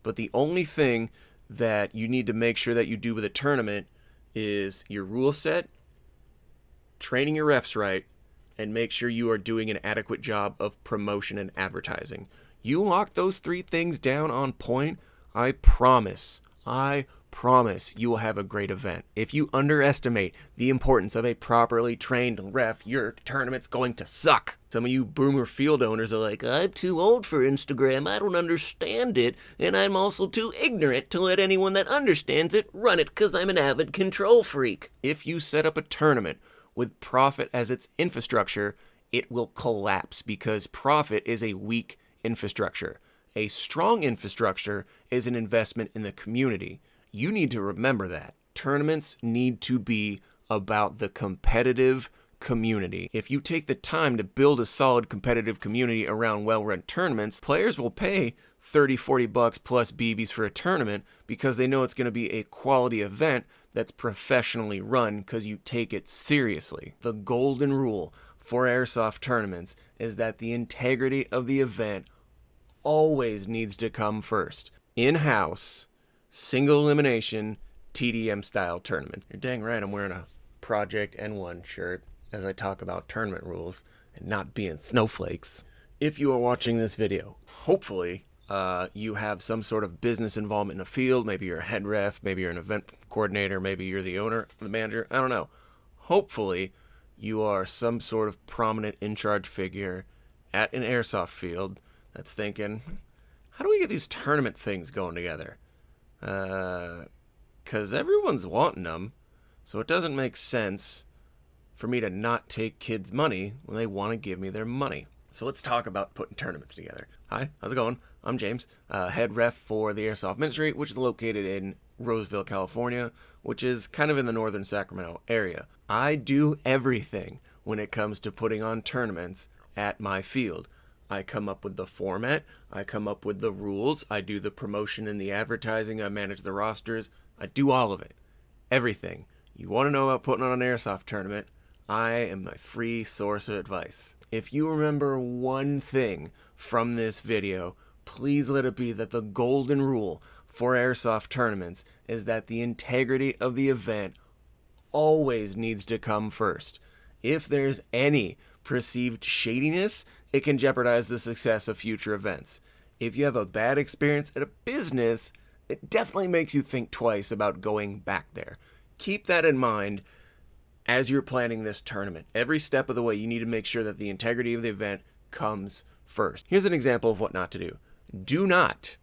But the only thing that you need to make sure that you do with a tournament is your rule set, training your refs right, and make sure you are doing an adequate job of promotion and advertising. You lock those 3 things down on point, I promise you will have a great event. If you underestimate the importance of a properly trained ref, your tournament's going to suck. Some of you boomer field owners are like, I'm too old for Instagram, I don't understand it, and I'm also too ignorant to let anyone that understands it run it because I'm an avid control freak. If you set up a tournament with profit as its infrastructure, it will collapse because profit is a weak infrastructure. A strong infrastructure is an investment in the community. You need to remember that. Tournaments need to be about the competitive community. If you take the time to build a solid competitive community around well-run tournaments, players will pay $30-40 plus BBs for a tournament because they know it's going to be a quality event that's professionally run because you take it seriously. The golden rule for airsoft tournaments is that the integrity of the event always needs to come first. In-house, single elimination, TDM style tournaments. You're dang right I'm wearing a Project N1 shirt as I talk about tournament rules and not being snowflakes. If you are watching this video, hopefully you have some sort of business involvement in a field. Maybe you're a head ref, maybe you're an event coordinator, maybe you're the owner, the manager, I don't know. Hopefully you are some sort of prominent in-charge figure at an airsoft field that's thinking, how do we get these tournament things going together? Because everyone's wanting them, so it doesn't make sense for me to not take kids' money when they want to give me their money. So let's talk about putting tournaments together. Hi, how's it going? I'm James, head ref for the Airsoft Ministry, which is located in Roseville, California, which is kind of in the northern Sacramento area. I do everything when it comes to putting on tournaments at my field. I come up with the format, I come up with the rules, I do the promotion and the advertising, I manage the rosters, I do all of it. Everything. You want to know about putting on an airsoft tournament, I am my free source of advice. If you remember one thing from this video, please let it be that the golden rule for airsoft tournaments is that the integrity of the event always needs to come first. If there's any perceived shadiness, it can jeopardize the success of future events. If you have a bad experience at a business, it definitely makes you think twice about going back there. Keep that in mind as you're planning this tournament. Every step of the way, you need to make sure that the integrity of the event comes first. Here's an example of what not to do. Do not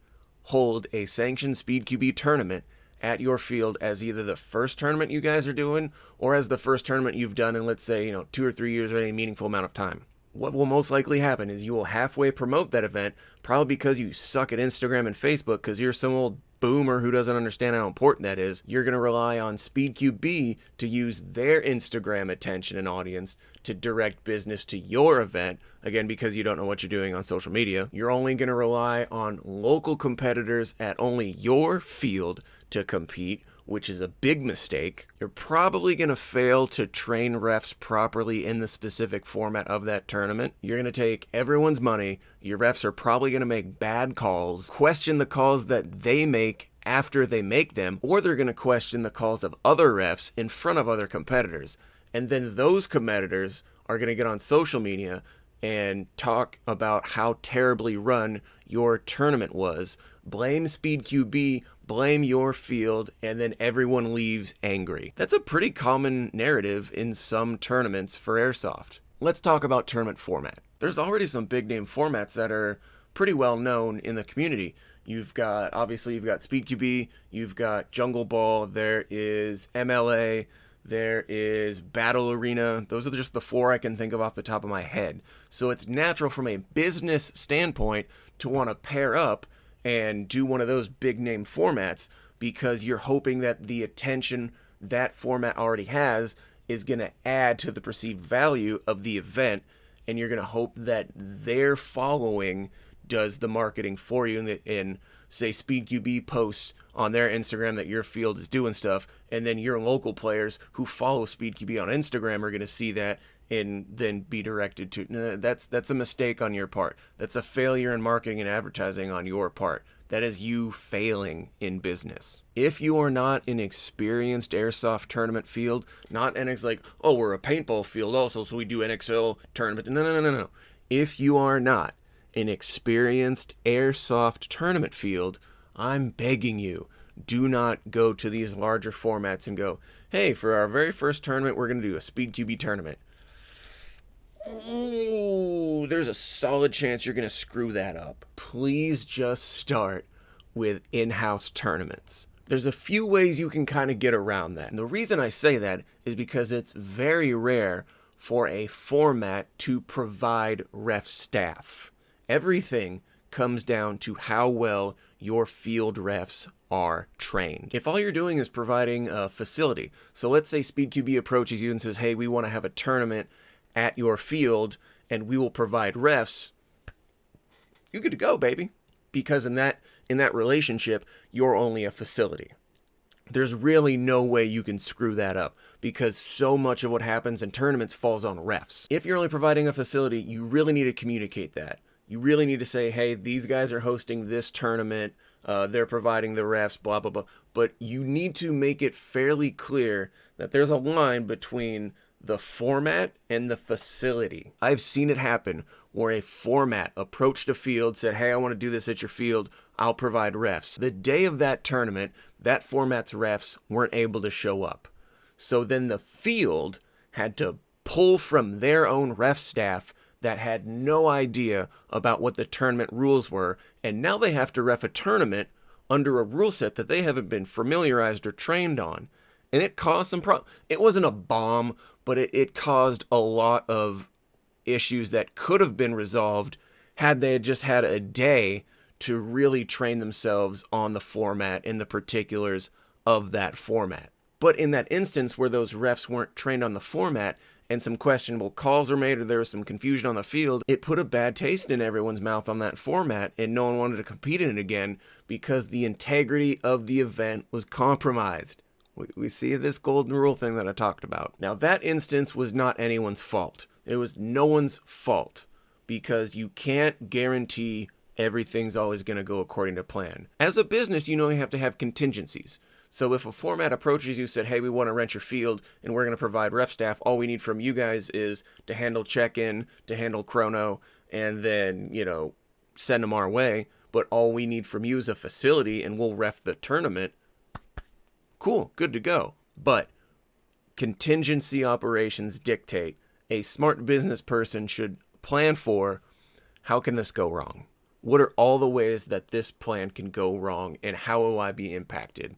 hold a sanctioned Speed QB tournament at your field as either the first tournament you guys are doing or as the first tournament you've done in, let's say, 2 or 3 years or any meaningful amount of time. What will most likely happen is you will halfway promote that event, probably because you suck at Instagram and Facebook because you're some old boomer who doesn't understand how important that is. You're going to rely on Speed QB to use their Instagram attention and audience to direct business to your event, again, because you don't know what you're doing on social media. You're only going to rely on local competitors at only your field to compete, which is a big mistake. You're probably going to fail to train refs properly in the specific format of that tournament. You're going to take everyone's money. Your refs are probably going to make bad calls, question the calls that they make after they make them, or they're going to question the calls of other refs in front of other competitors. And then those competitors are going to get on social media and talk about how terribly run your tournament was. Blame Speed QB, blame your field, and then everyone leaves angry. That's a pretty common narrative in some tournaments for airsoft. Let's talk about tournament format. There's already some big name formats that are pretty well known in the community. You've got Speed QB, you've got Jungle Ball, there is MLA, there is Battle Arena. Those are just the 4 I can think of off the top of my head. So it's natural from a business standpoint to want to pair up and do one of those big name formats because you're hoping that the attention that format already has is going to add to the perceived value of the event, and you're going to hope that their following does the marketing for you and say Speed QB posts on their Instagram that your field is doing stuff, and then your local players who follow Speed QB on Instagram are going to see that and then be directed to. That's a mistake on your part. That's a failure in marketing and advertising on your part. That is you failing in business. If you are not an experienced airsoft tournament field, not NX like, oh, we're a paintball field also, so we do NXL tournament. No. If you are not an experienced airsoft tournament field, I'm begging you, do not go to these larger formats and go, hey, for our very first tournament, we're going to do a Speed QB tournament. Ooh, there's a solid chance you're going to screw that up. Please just start with in-house tournaments. There's a few ways you can kind of get around that. And the reason I say that is because it's very rare for a format to provide ref staff. Everything comes down to how well your field refs are trained. If all you're doing is providing a facility, so let's say Speed QB approaches you and says, hey, we want to have a tournament at your field and we will provide refs, you're good to go, baby. Because in that relationship, you're only a facility. There's really no way you can screw that up because so much of what happens in tournaments falls on refs. If you're only providing a facility, you really need to communicate that. You really need to say, hey, these guys are hosting this tournament, they're providing the refs, blah, blah, blah. But you need to make it fairly clear that there's a line between the format and the facility. I've seen it happen where a format approached a field, said, hey, I want to do this at your field, I'll provide refs. The day of that tournament, that format's refs weren't able to show up. So then the field had to pull from their own ref staff that had no idea about what the tournament rules were, and now they have to ref a tournament under a rule set that they haven't been familiarized or trained on. And it caused some it wasn't a bomb, but it caused a lot of issues that could have been resolved had they just had a day to really train themselves on the format and the particulars of that format. But in that instance where those refs weren't trained on the format and some questionable calls were made or there was some confusion on the field, it put a bad taste in everyone's mouth on that format and no one wanted to compete in it again because the integrity of the event was compromised. We see this golden rule thing that I talked about. Now, that instance was not anyone's fault. It was no one's fault because you can't guarantee everything's always going to go according to plan. As a business, you have to have contingencies. So if a format approaches you, said, hey, we want to rent your field and we're going to provide ref staff, all we need from you guys is to handle check-in, to handle chrono, and then, send them our way. But all we need from you is a facility and we'll ref the tournament. Cool, good to go. But contingency operations dictate a smart business person should plan for, how can this go wrong? What are all the ways that this plan can go wrong and how will I be impacted?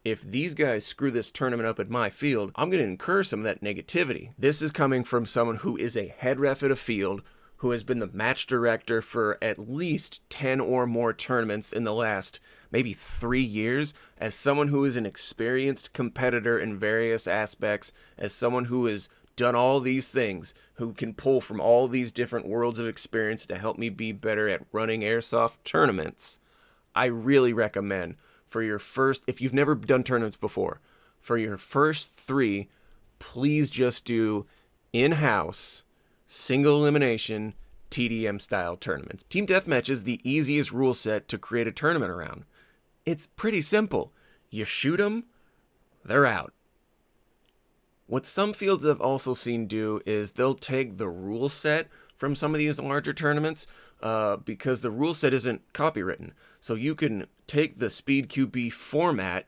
If these guys screw this tournament up at my field, I'm going to incur some of that negativity. This is coming from someone who is a head ref at a field, who has been the match director for at least 10 or more tournaments in the last maybe 3 years, as someone who is an experienced competitor in various aspects, as someone who has done all these things, who can pull from all these different worlds of experience to help me be better at running airsoft tournaments. I really recommend for your first, if you've never done tournaments before, for your first 3, please just do in-house, single elimination, TDM style tournaments. Team Deathmatch is the easiest rule set to create a tournament around. It's pretty simple. You shoot them, they're out. What some fields I've also seen do is they'll take the rule set from some of these larger tournaments because the rule set isn't copywritten. So you can take the Speed QB format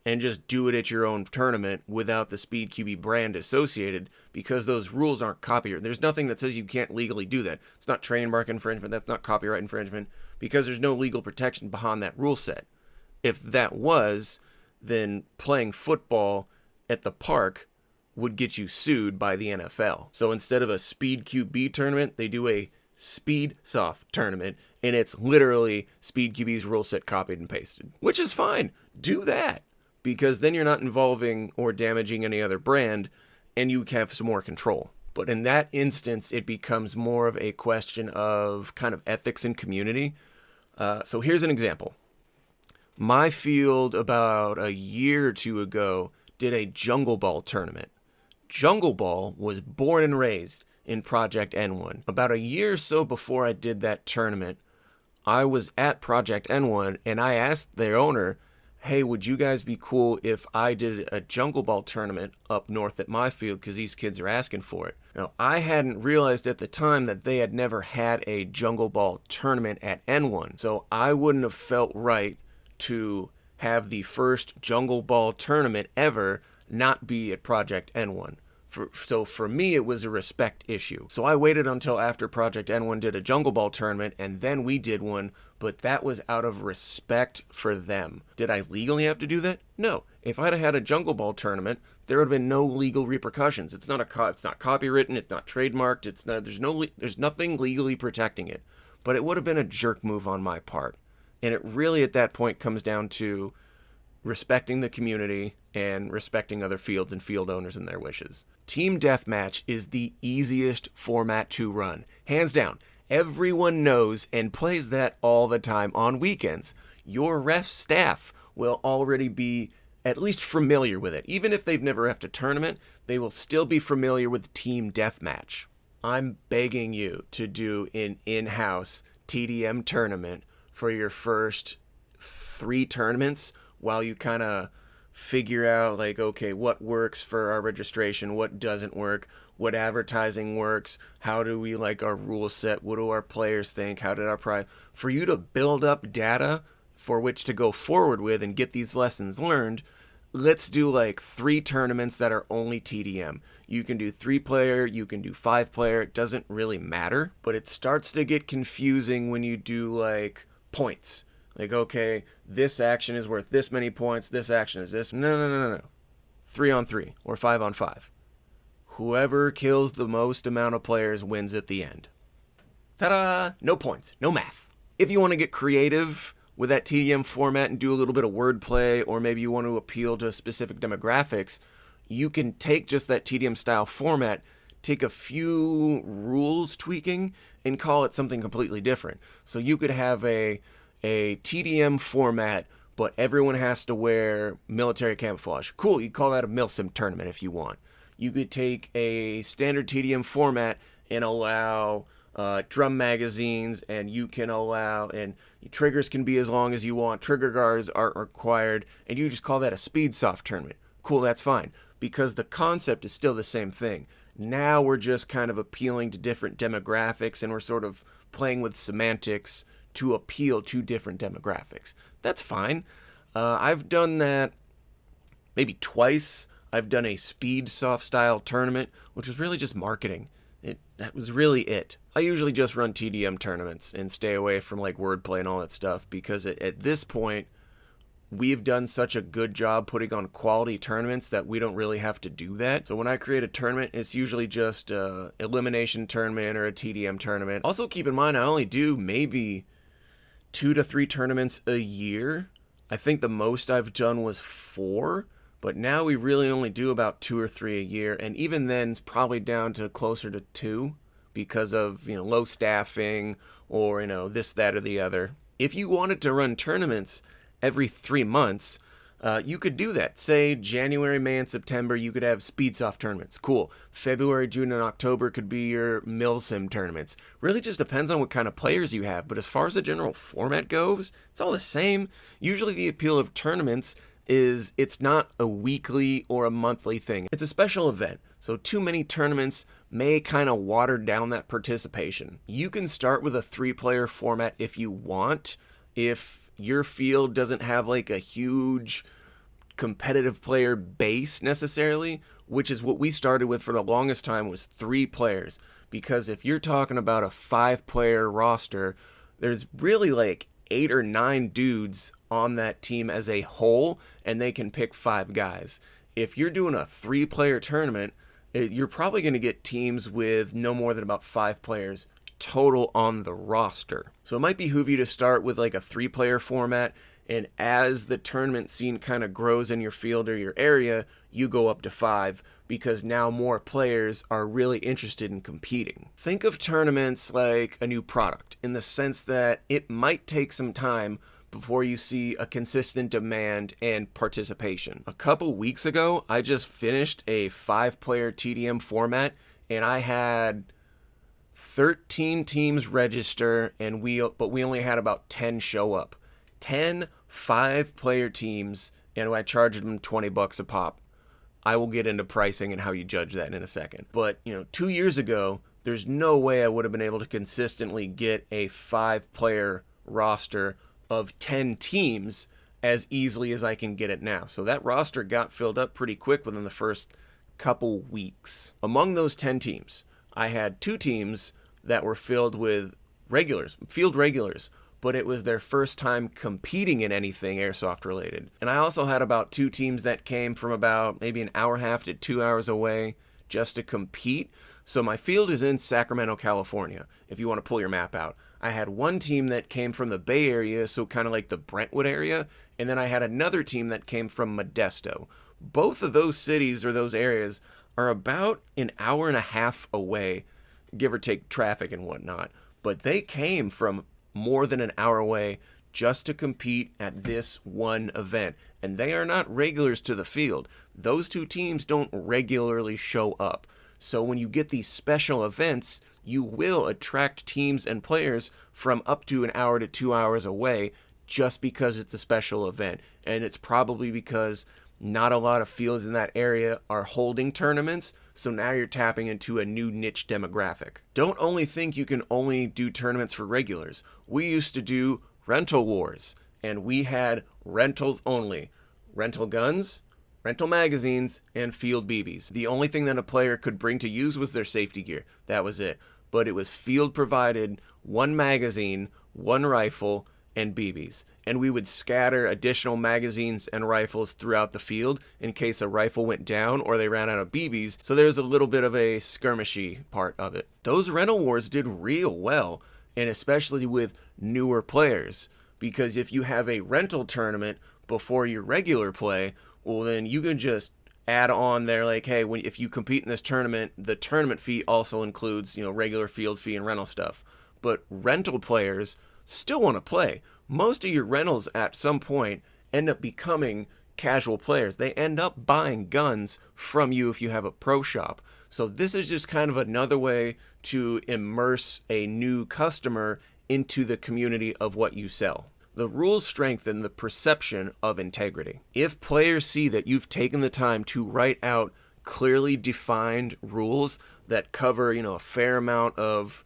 and just do it at your own tournament without the Speed QB brand associated because those rules aren't copyrighted. There's nothing that says you can't legally do that. It's not trademark infringement. That's not copyright infringement because there's no legal protection behind that rule set. If that was, then playing football at the park would get you sued by the NFL. So instead of a Speed QB tournament, they do a Speed Soft tournament, and it's literally Speed QB's rule set copied and pasted, which is fine. Do that. Because then you're not involving or damaging any other brand, and you have some more control. But in that instance, it becomes more of a question of kind of ethics and community. So here's an example. My field about a year or 2 ago did a Jungle Ball tournament. Jungle Ball was born and raised in Project N1. About a year or so before I did that tournament, I was at Project N1 and I asked their owner, hey, would you guys be cool if I did a jungle ball tournament up north at my field because these kids are asking for it? Now, I hadn't realized at the time that they had never had a jungle ball tournament at N1, so I wouldn't have felt right to have the first jungle ball tournament ever not be at Project N1. So for me, it was a respect issue. So I waited until after Project N1 did a jungle ball tournament, and then we did one, but that was out of respect for them. Did I legally have to do that? No. If I'd have had a jungle ball tournament, there would have been no legal repercussions. It's not it's not copywritten, it's not trademarked, there's nothing legally protecting it. But it would have been a jerk move on my part. And it really at that point comes down to respecting the community and respecting other fields and field owners and their wishes. Team Deathmatch is the easiest format to run. Hands down. Everyone knows and plays that all the time on weekends. Your ref staff will already be at least familiar with it. Even if they've never refed a tournament, they will still be familiar with Team Deathmatch. I'm begging you to do an in-house TDM tournament for your first 3 tournaments while you kind of figure out, like, okay, what works for our registration, what doesn't work, what advertising works, how do we like our rule set, what do our players think, how did our prize, for you to build up data for which to go forward with and get these lessons learned. Let's do like 3 tournaments that are only TDM. You can do 3-player, you can do 5-player, it doesn't really matter, but it starts to get confusing when you do like points. Like, okay, this action is worth this many points, this action is this. No. 3-on-3 or 5-on-5. Whoever kills the most amount of players wins at the end. Ta-da! No points, no math. If you want to get creative with that TDM format and do a little bit of wordplay, or maybe you want to appeal to specific demographics, you can take just that TDM style format, take a few rules tweaking, and call it something completely different. So you could have a TDM format, but everyone has to wear military camouflage. Cool, you call that a milsim tournament if you want. You could take a standard TDM format and allow drum magazines, and you can allow, and triggers can be as long as you want, trigger guards aren't required, and you just call that a speed soft tournament. Cool, that's fine, because the concept is still the same thing. Now we're just kind of appealing to different demographics, and we're sort of playing with semantics to appeal to different demographics. That's fine. I've done that maybe twice. I've done a speed soft style tournament, which was really just marketing. That was really it. I usually just run TDM tournaments and stay away from like wordplay and all that stuff, because at this point, we've done such a good job putting on quality tournaments that we don't really have to do that. So when I create a tournament, it's usually just a elimination tournament or a TDM tournament. Also keep in mind, I only do maybe 2 to 3 tournaments a year. I think the most I've done was 4, but now we really only do about 2 or 3 a year, and even then it's probably down to closer to 2 because of, low staffing or, this, that, or the other. If you wanted to run tournaments every 3 months, you could do that. Say January, May, and September, you could have speed soft tournaments. Cool. February, June, and October could be your milsim tournaments. Really just depends on what kind of players you have. But as far as the general format goes, it's all the same. Usually the appeal of tournaments is it's not a weekly or a monthly thing. It's a special event. So too many tournaments may kind of water down that participation. You can start with a 3-player format if you want. If your field doesn't have like a huge competitive player base necessarily, which is what we started with for the longest time, was 3 players. Because if you're talking about a 5-player roster, there's really like 8 or 9 dudes on that team as a whole, and they can pick 5 guys. If you're doing a 3-player tournament, you're probably going to get teams with no more than about 5 players total on the roster. So it might behoove you to start with like a 3-player format, and as the tournament scene kind of grows in your field or your area, you go up to 5, because now more players are really interested in competing. Think of tournaments like a new product, in the sense that it might take some time before you see a consistent demand and participation. A couple weeks ago, I just finished a 5-player TDM format, and I had 13 teams register, but we only had about 10 show up. 10 5-player teams, and I charged them $20 a pop. I will get into pricing and how you judge that in a second. But, 2 years ago, there's no way I would have been able to consistently get a 5-player roster of 10 teams as easily as I can get it now. So that roster got filled up pretty quick within the first couple weeks. Among those 10 teams, I had 2 teams that were filled with field regulars, but it was their first time competing in anything airsoft related. And I also had about 2 teams that came from about maybe an hour and a half to 2 hours away just to compete. So my field is in Sacramento, California, if you want to pull your map out. I had 1 team that came from the Bay Area, so kind of like the Brentwood area, and then I had another team that came from Modesto. Both of those cities or those areas are about an hour and a half away, give or take traffic and whatnot. But they came from more than an hour away just to compete at this one event. And they are not regulars to the field. Those 2 teams don't regularly show up. So when you get these special events, you will attract teams and players from up to an hour to 2 hours away just because it's a special event. And it's probably because not a lot of fields in that area are holding tournaments, so now you're tapping into a new niche demographic. Don't only think you can only do tournaments for regulars. We used to do rental wars, and we had rentals only. Rental guns, rental magazines, and field BBs. The only thing that a player could bring to use was their safety gear. That was it. But it was field provided, 1 magazine, 1 rifle, and BBs. And we would scatter additional magazines and rifles throughout the field in case a rifle went down or they ran out of BBs. So there's a little bit of a skirmishy part of it. Those rental wars did real well, and especially with newer players. Because if you have a rental tournament before your regular play, well then you can just add on there like, hey, if you compete in this tournament, the tournament fee also includes, regular field fee and rental stuff. But rental players still want to play. Most of your rentals at some point end up becoming casual players. They end up buying guns from you if you have a pro shop. So this is just kind of another way to immerse a new customer into the community of what you sell. The rules strengthen the perception of integrity. If players see that you've taken the time to write out clearly defined rules that cover, a fair amount of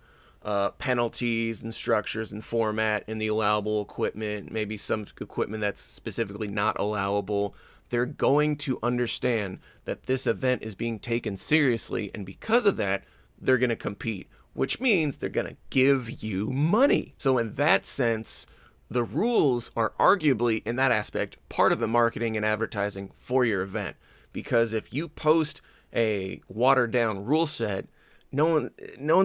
penalties and structures and format and the allowable equipment, maybe some equipment that's specifically not allowable, they're going to understand that this event is being taken seriously, and because of that, they're going to compete, which means they're going to give you money. So in that sense, the rules are arguably, in that aspect, part of the marketing and advertising for your event. Because if you post a watered-down rule set, no one's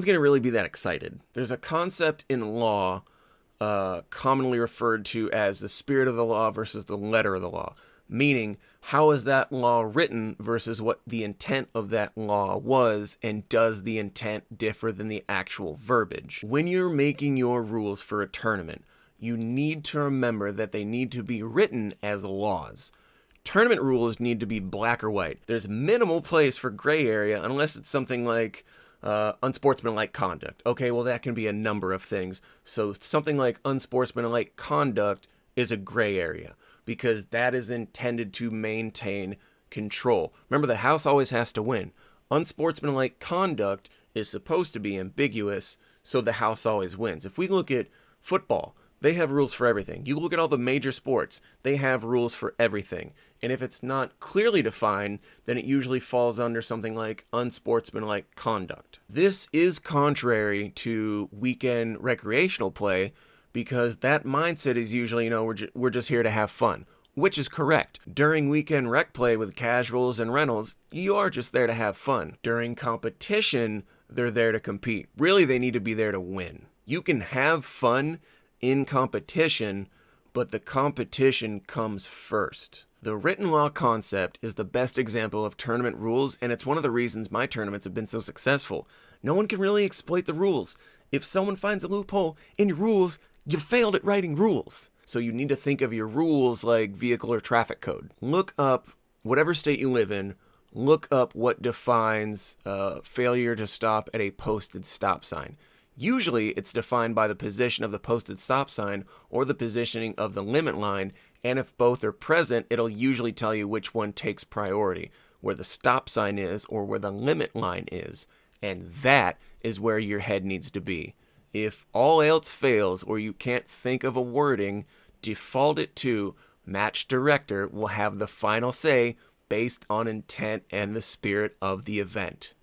going to really be that excited. There's a concept in law commonly referred to as the spirit of the law versus the letter of the law. Meaning, how is that law written versus what the intent of that law was, and does the intent differ than the actual verbiage? When you're making your rules for a tournament, you need to remember that they need to be written as laws. Tournament rules need to be black or white. There's minimal place for gray area unless it's something like unsportsmanlike conduct. Okay, well that can be a number of things. So something like unsportsmanlike conduct is a gray area because that is intended to maintain control. Remember, the house always has to win. Unsportsmanlike conduct is supposed to be ambiguous, so the house always wins. If we look at football, they have rules for everything. You look at all the major sports, they have rules for everything. And if it's not clearly defined, then it usually falls under something like unsportsmanlike conduct. This is contrary to weekend recreational play because that mindset is usually, we're just here to have fun, which is correct. During weekend rec play with casuals and rentals, you are just there to have fun. During competition, they're there to compete. Really, they need to be there to win. You can have fun in competition, but the competition comes first. The written law concept is the best example of tournament rules, and it's one of the reasons my tournaments have been so successful. No one can really exploit the rules. If someone finds a loophole in your rules, you failed at writing rules. So you need to think of your rules like vehicle or traffic code. Look up whatever state you live in, look up what defines failure to stop at a posted stop sign. Usually, it's defined by the position of the posted stop sign or the positioning of the limit line, and if both are present, it'll usually tell you which one takes priority, where the stop sign is or where the limit line is, and that is where your head needs to be. If all else fails or you can't think of a wording, default it to match director will have the final say based on intent and the spirit of the event.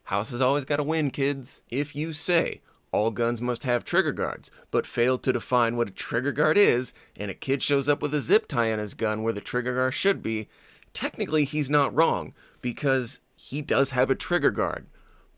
House has always got to win, kids. If you say all guns must have trigger guards, but fail to define what a trigger guard is, and a kid shows up with a zip tie on his gun where the trigger guard should be, technically he's not wrong, because he does have a trigger guard.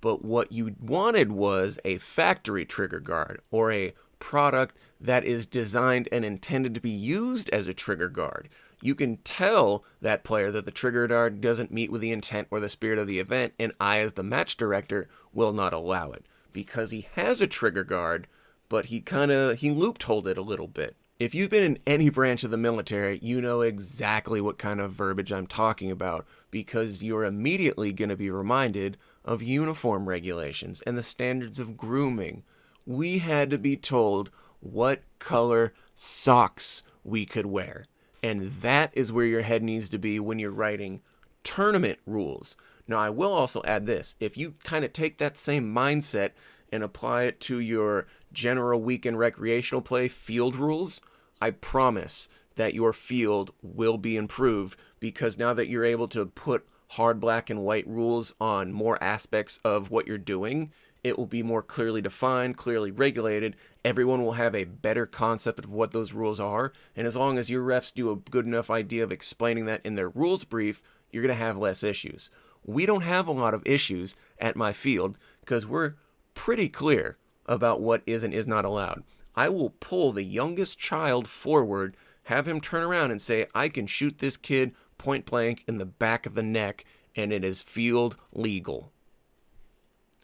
But what you wanted was a factory trigger guard, or a product that is designed and intended to be used as a trigger guard. You can tell that player that the trigger guard doesn't meet with the intent or the spirit of the event, and I, as the match director, will not allow it. Because he has a trigger guard, but he loopholed it a little bit. If you've been in any branch of the military, you know exactly what kind of verbiage I'm talking about, because you're immediately going to be reminded of uniform regulations and the standards of grooming. We had to be told what color socks we could wear. And that is where your head needs to be when you're writing tournament rules. Now, I will also add this. If you kind of take that same mindset and apply it to your general weekend recreational play field rules, I promise that your field will be improved, because now that you're able to put hard black and white rules on more aspects of what you're doing, it will be more clearly defined, clearly regulated. Everyone will have a better concept of what those rules are. And as long as your refs do a good enough idea of explaining that in their rules brief, you're going to have less issues. We don't have a lot of issues at my field because we're pretty clear about what is and is not allowed. I will pull the youngest child forward, have him turn around and say, I can shoot this kid point blank in the back of the neck, and it is field legal.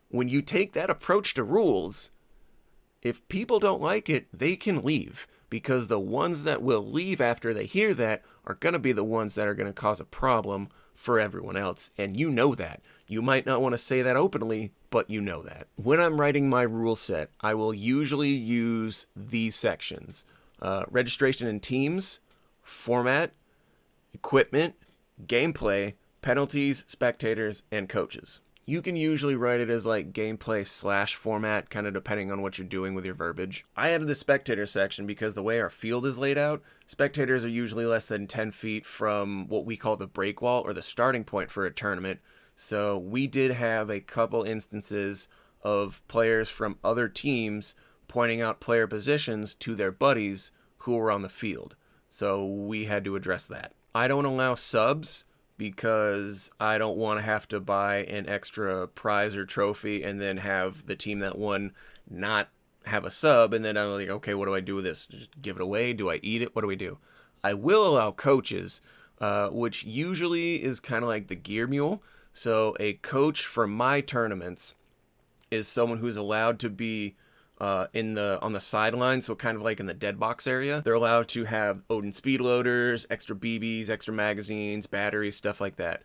When you take that approach to rules, if people don't like it, they can leave, because the ones that will leave after they hear that are going to be the ones that are going to cause a problem for everyone else, and you know that. You might not want to say that openly, but you know that. When I'm writing my rule set, I will usually use these sections: registration in teams, format, equipment, gameplay, penalties, spectators, and coaches. You can usually write it as like gameplay / format, kind of depending on what you're doing with your verbiage. I added the spectator section because the way our field is laid out, spectators are usually less than 10 feet from what we call the break wall, or the starting point for a tournament. So we did have a couple instances of players from other teams pointing out player positions to their buddies who were on the field. So we had to address that. I don't allow subs, because I don't want to have to buy an extra prize or trophy and then have the team that won not have a sub, and then I'm like, okay, what do I do with this? Just give it away? Do I eat it? What do we do? I will allow coaches, which usually is kind of like the gear mule. So a coach for my tournaments is someone who's allowed to be on the sideline, so kind of like in the dead box area. They're allowed to have Odin speed loaders, extra BBs, extra magazines, batteries, stuff like that.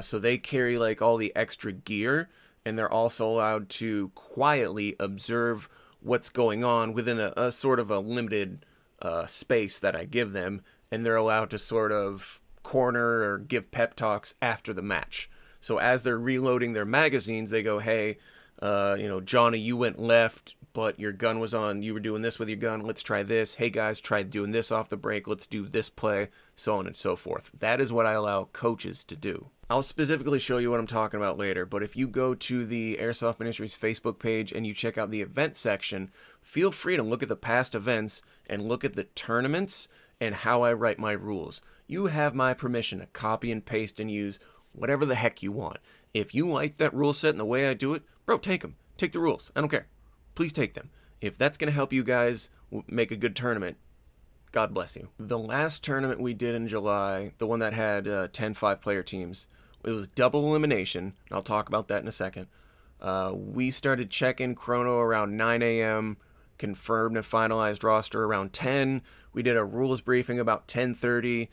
So they carry like all the extra gear, and they're also allowed to quietly observe what's going on within a sort of a limited space that I give them, and they're allowed to sort of corner or give pep talks after the match. So as they're reloading their magazines, they go, hey, Johnny, you went left, but your gun was on, you were doing this with your gun, let's try this. Hey guys, try doing this off the break, let's do this play, so on and so forth. That is what I allow coaches to do. I'll specifically show you what I'm talking about later, but if you go to the Airsoft Ministry's Facebook page and you check out the event section, feel free to look at the past events and look at the tournaments and how I write my rules. You have my permission to copy and paste and use whatever the heck you want. If you like that rule set and the way I do it, bro, take them. Take the rules. I don't care. Please take them. If that's going to help you guys make a good tournament, God bless you. The last tournament we did in July, the one that had 10 5-player teams, it was double elimination. And I'll talk about that in a second. We started check-in chrono around 9 a.m., confirmed and finalized roster around 10. We did a rules briefing about 10:30.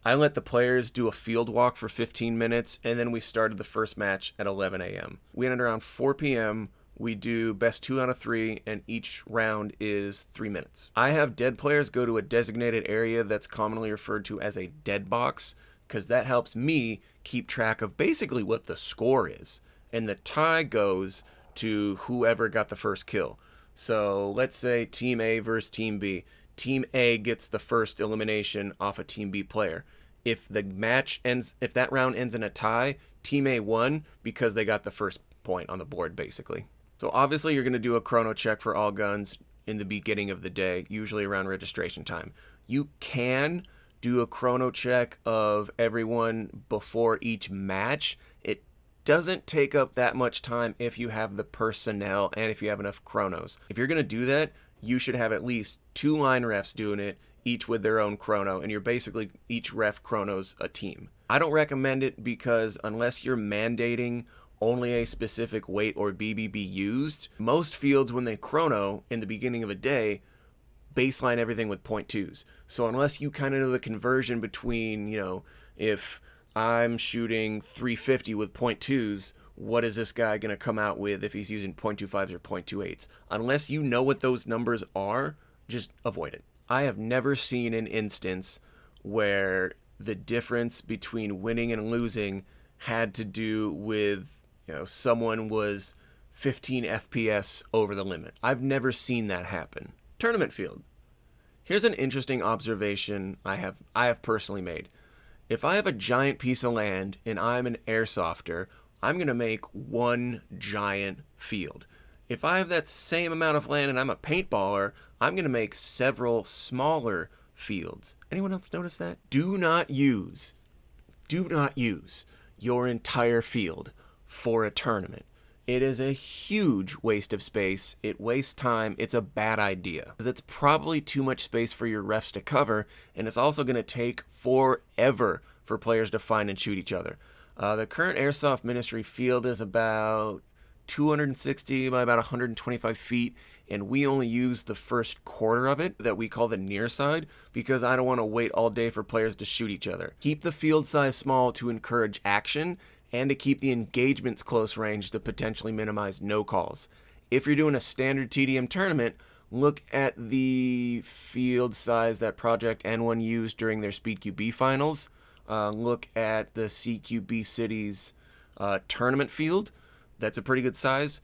I let the players do a field walk for 15 minutes, and then we started the first match at 11 a.m. We ended around 4 p.m. We do best 2 out of 3, and each round is 3 minutes. I have dead players go to a designated area that's commonly referred to as a dead box, because that helps me keep track of basically what the score is. And the tie goes to whoever got the first kill. So let's say Team A versus Team B. Team A gets the first elimination off a Team B player. If that round ends in a tie, Team A won because they got the first point on the board, basically. So obviously you're going to do a chrono check for all guns in the beginning of the day, usually around registration time. You can do a chrono check of everyone before each match. It doesn't take up that much time if you have the personnel and if you have enough chronos. If you're going to do that, you should have at least 2 line refs doing it, each with their own chrono, and you're basically each ref chronos a team. I don't recommend it because unless you're mandating only a specific weight or BB be used, most fields when they chrono in the beginning of a day baseline everything with 0.2s. So unless you kind of know the conversion between, if I'm shooting 350 with 0.2s, what is this guy going to come out with if he's using 0.25s or 0.28s? Unless you know what those numbers are, just avoid it. I have never seen an instance where the difference between winning and losing had to do with, someone was 15 FPS over the limit. I've never seen that happen. Tournament field. Here's an interesting observation I have personally made. If I have a giant piece of land and I'm an airsofter, I'm going to make one giant field. If I have that same amount of land and I'm a paintballer, I'm going to make several smaller fields. Anyone else notice that? Do not use your entire field for a tournament. It is a huge waste of space. It wastes time. It's a bad idea. It's probably too much space for your refs to cover, and it's also going to take forever for players to find and shoot each other. The current Airsoft Ministry field is about 260 by about 125 feet, and we only use the first quarter of it that we call the near side because I don't want to wait all day for players to shoot each other. Keep the field size small to encourage action and to keep the engagements close range to potentially minimize no calls. If you're doing a standard TDM tournament, look at the field size that Project N1 used during their Speed QB finals. Look at the CQB Cities tournament field. That's a pretty good size.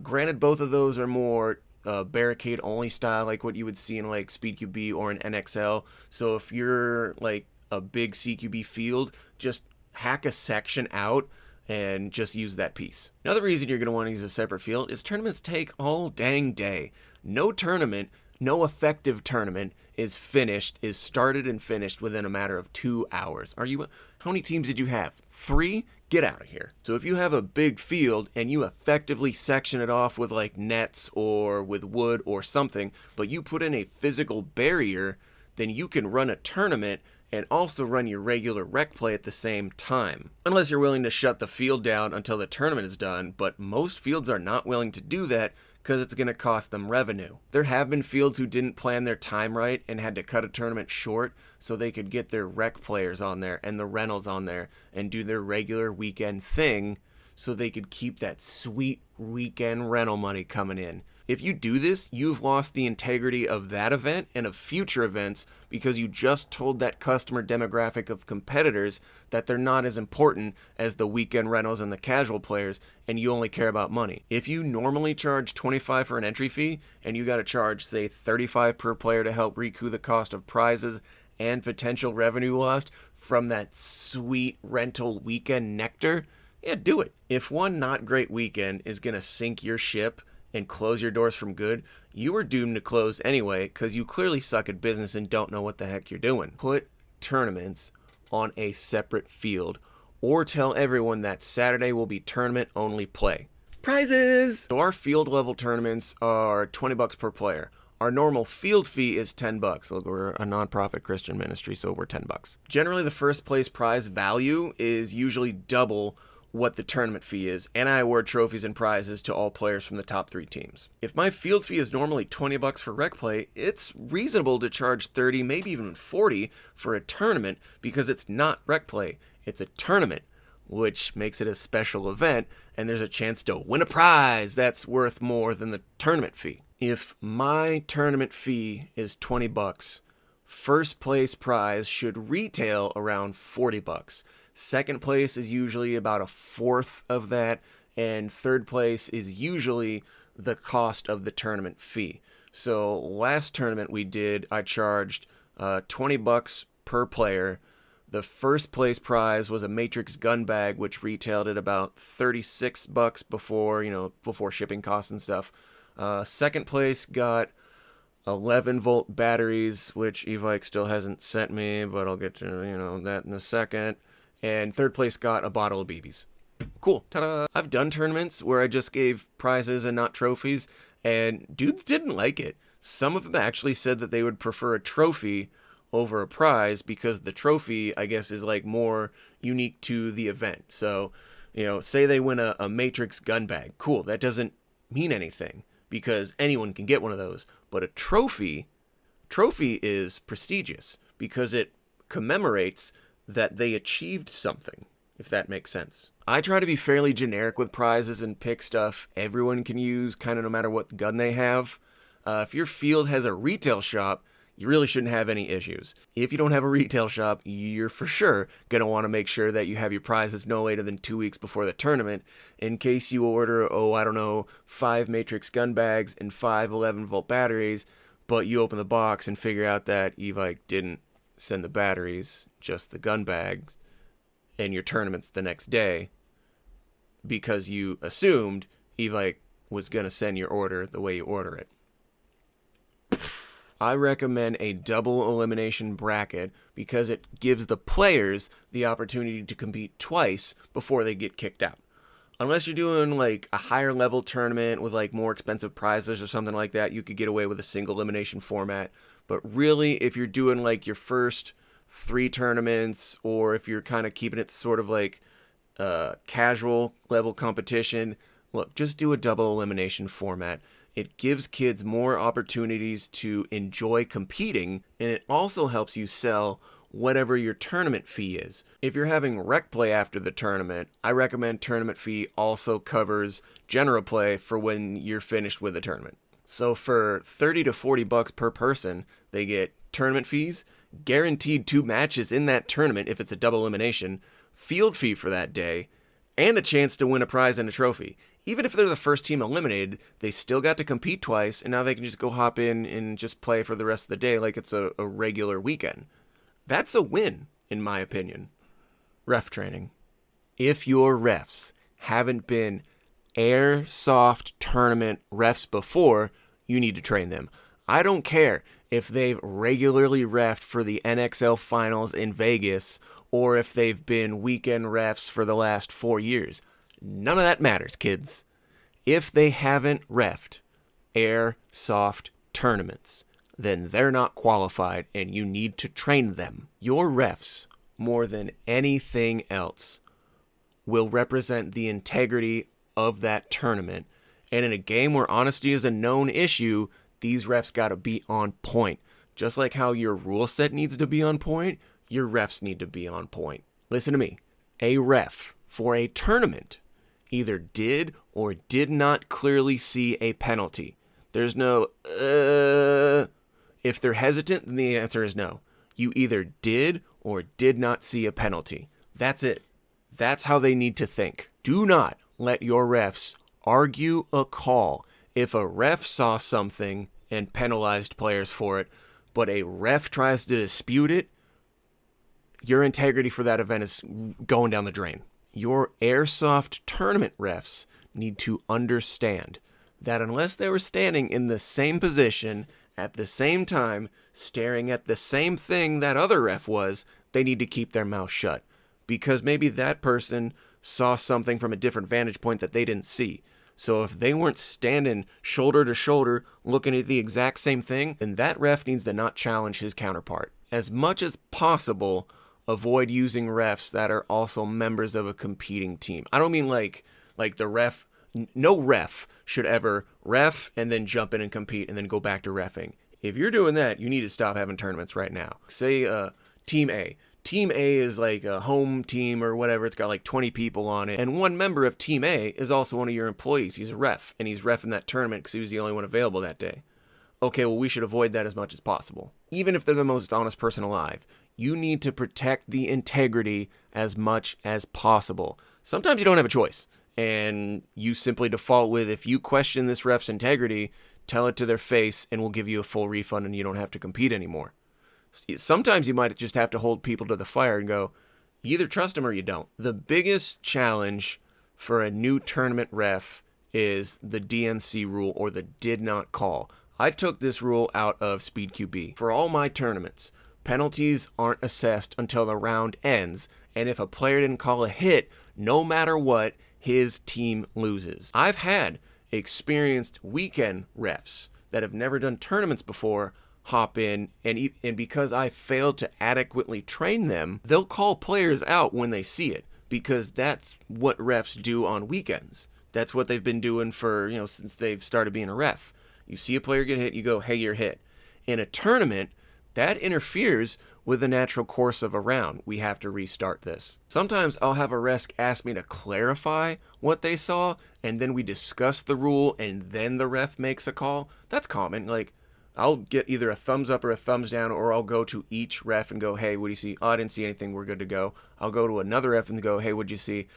Granted, both of those are more barricade only style, like what you would see in like Speed QB or an NXL. So if you're like a big CQB field, just hack a section out and just use that piece. Another reason you're going to want to use a separate field is tournaments take all dang day. No effective tournament is started and finished within a matter of 2 hours. How many teams did you have? 3? Get out of here. So if you have a big field and you effectively section it off with like nets or with wood or something, but you put in a physical barrier, then you can run a tournament and also run your regular rec play at the same time. Unless you're willing to shut the field down until the tournament is done, but most fields are not willing to do that because it's going to cost them revenue. There have been fields who didn't plan their time right and had to cut a tournament short so they could get their rec players on there and the rentals on there and do their regular weekend thing so they could keep that sweet weekend rental money coming in. If you do this, you've lost the integrity of that event and of future events because you just told that customer demographic of competitors that they're not as important as the weekend rentals and the casual players, and you only care about money. If you normally charge $25 for an entry fee and you got to charge, say, $35 per player to help recoup the cost of prizes and potential revenue lost from that sweet rental weekend nectar, yeah, do it. If one not great weekend is going to sink your ship and close your doors from good, you are doomed to close anyway because you clearly suck at business and don't know what the heck you're doing. Put tournaments on a separate field or tell everyone that Saturday will be tournament only play. Prizes! So our field level tournaments are $20 per player. Our normal field fee is $10. Look, we're a nonprofit Christian ministry, so we're $10. Generally, the first place prize value is usually double what the tournament fee is, and I award trophies and prizes to all players from the top 3 teams. If my field fee is normally $20 for rec play, it's reasonable to charge 30, maybe even 40 for a tournament because it's not rec play, it's a tournament, which makes it a special event, and there's a chance to win a prize that's worth more than the tournament fee. If my tournament fee is $20, first place prize should retail around $40. Second place is usually about a fourth of that, and third place is usually the cost of the tournament fee. So last tournament we did, I charged $20 per player. The first place prize was a Matrix gun bag, which retailed at about $36 before shipping costs and stuff. Second place got 11-volt batteries, which Evike still hasn't sent me, but I'll get to that in a second. And third place got a bottle of BBs. Cool. Ta-da! I've done tournaments where I just gave prizes and not trophies, and dudes didn't like it. Some of them actually said that they would prefer a trophy over a prize because the trophy, I guess, is like more unique to the event. So, say they win a Matrix gun bag. Cool. That doesn't mean anything because anyone can get one of those. But a trophy is prestigious because it commemorates that they achieved something, if that makes sense. I try to be fairly generic with prizes and pick stuff everyone can use, kind of no matter what gun they have. If your field has a retail shop, you really shouldn't have any issues. If you don't have a retail shop, you're for sure going to want to make sure that you have your prizes no later than 2 weeks before the tournament, in case you order, 5 Matrix gun bags and 5 11-volt batteries, but you open the box and figure out that Evike didn't send the batteries, just the gun bags, and your tournament's the next day because you assumed Evike was going to send your order the way you order it. I recommend a double elimination bracket because it gives the players the opportunity to compete twice before they get kicked out. Unless you're doing like a higher level tournament with like more expensive prizes or something like that, you could get away with a single elimination format. But really, if you're doing like your first 3 tournaments, or if you're kind of keeping it sort of like casual level competition, look, just do a double elimination format. It gives kids more opportunities to enjoy competing, and it also helps you sell whatever your tournament fee is. If you're having rec play after the tournament, I recommend tournament fee also covers general play for when you're finished with the tournament. So for $30 to $40 per person, they get tournament fees, guaranteed 2 matches in that tournament if it's a double elimination, field fee for that day, and a chance to win a prize and a trophy. Even if they're the first team eliminated, they still got to compete twice, and now they can just go hop in and just play for the rest of the day like it's a regular weekend. That's a win, in my opinion. Ref training. If your refs haven't been Airsoft tournament refs before, you need to train them. I don't care if they've regularly refed for the NXL finals in Vegas or if they've been weekend refs for the last 4 years. None of that matters, kids. If they haven't refed Airsoft tournaments, then they're not qualified and you need to train them. Your refs, more than anything else, will represent the integrity of that tournament. And in a game where honesty is a known issue, these refs got to be on point. Just like how your rule set needs to be on point, your refs need to be on point. Listen to me. A ref for a tournament either did or did not clearly see a penalty. There's no, If they're hesitant, then the answer is no. You either did or did not see a penalty. That's it. That's how they need to think. Do not let your refs argue a call. If a ref saw something and penalized players for it, but a ref tries to dispute it, your integrity for that event is going down the drain. Your Airsoft tournament refs need to understand that unless they were standing in the same position at the same time, staring at the same thing that other ref was, they need to keep their mouth shut. Because maybe that person saw something from a different vantage point that they didn't see. So if they weren't standing shoulder to shoulder looking at the exact same thing, then that ref needs to not challenge his counterpart. As much as possible, avoid using refs that are also members of a competing team. I don't mean like the ref. No ref should ever ref and then jump in and compete and then go back to reffing. If you're doing that, you need to stop having tournaments right now. Say Team A. Team A is like a home team or whatever. It's got like 20 people on it. And one member of Team A is also one of your employees. He's a ref, and he's reffing that tournament because he was the only one available that day. Okay, well, we should avoid that as much as possible. Even if they're the most honest person alive, you need to protect the integrity as much as possible. Sometimes you don't have a choice, and you simply default with, if you question this ref's integrity, tell it to their face, and we'll give you a full refund, and you don't have to compete anymore. Sometimes you might just have to hold people to the fire and go, you either trust them or you don't. The biggest challenge for a new tournament ref is the DNC rule, or the did not call. I took this rule out of Speed QB. For all my tournaments, penalties aren't assessed until the round ends, and if a player didn't call a hit, no matter what, his team loses. I've had experienced weekend refs that have never done tournaments before hop in, and because I failed to adequately train them, they'll call players out when they see it, because that's what refs do on weekends. That's what they've been doing for, since they've started being a ref. You see a player get hit, you go, hey, you're hit. In a tournament, that interferes with the natural course of a round. We have to restart this. Sometimes I'll have a ref ask me to clarify what they saw, and then we discuss the rule, and then the ref makes a call. That's common. Like, I'll get either a thumbs up or a thumbs down, or I'll go to each ref and go, hey, what do you see? Oh, I didn't see anything. We're good to go. I'll go to another ref and go, hey, what'd you see?